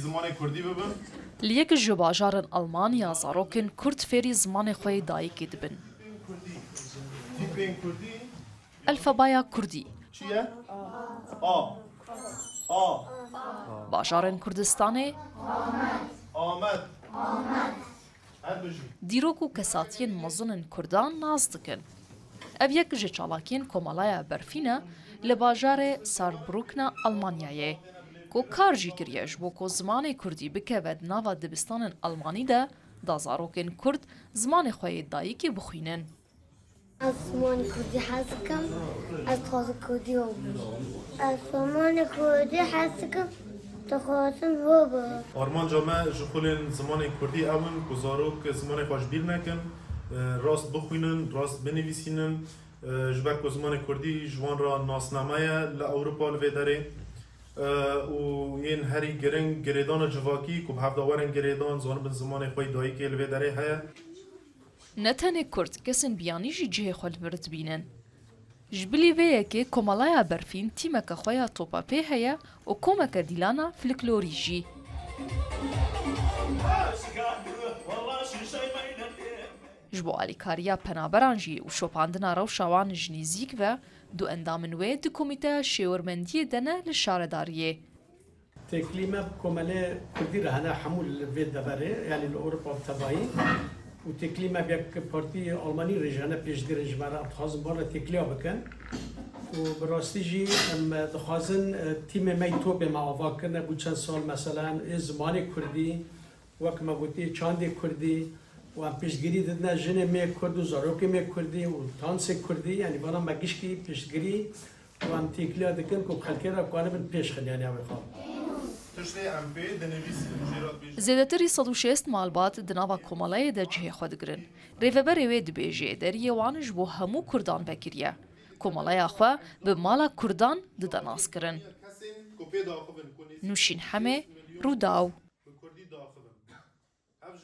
زمان کردی ببن لیک جباجارن آلمانیا زاروکن کرد فری زمان خوی دایکی دبن. تیپین کردی الفبایا کردی. چیه؟ باجارن کردستانه آمد هر بجی دیروک و کساتین مزنن کردان ناز دکن. او یک جچالاکین کمالای برفینه لباجار ساربروکنا آلمانیایه. کو کارجی کریش بو کو زمان کردی بکود ناوا دبستان آلمانی ده دازاروکن کرد زمان خوی دایکی بخوینن. از زمان کردی حسکم از تازه کردی از زمان کردی حسکم تخواستم بابا آرمان جامعه جخولین زمان کردی اون گزارو که زمان خوش بیر نکن راست بخوینن راست بنویسینن جبر که زمان کردی جوان را ناسنامه لأوروپا لویداره و این هری گرنگ گریدان جواکی که هفداورن گریدان زانب زمان خوی دایی که لویداره هیا نتنه کرد کسن بیانیجی جه خود برد بینن. جبلی ویه که کمالای برفین تیمک خویا توپا پی هیا و کمک دیلانا فلکلوری جی. جبو آلیکاریا پنابرانجی و شوپاندنا رو شوان جنیزیک و دو اندامنوی دو کمیته شیورمندی دنه لشارداریه. تكليمة كمالة كردي رهنا حمول في الدبرة يعني الأوروبا بتبعي وتكليمة بيك بارتي ألماني رجعنا بيجدي رجمارة أتخازن برا تكليا بكن وبراستيجي أم دخازن تيم ميتو بمع أفاكرنا بوچن سال مثلا زمان كردي وكما قلتي چاندي كردي و پیشگیری دادن جن می کرد و زاروک می کردی و تانس کردی یعنی برام مگیش کی پیشگیری و هم تیکلیا دکن که خلکی را کنه بن پیش خن یعنی اوی خواب. زیادتری 106 مالبات دناوا کمالای ده جه خود گرن. ریوبر وی دبیجه دریه وانش بو همو کردان بکریه. کمالای خوا به مالا کردان ددناس کرن. نوشین همه رو داو.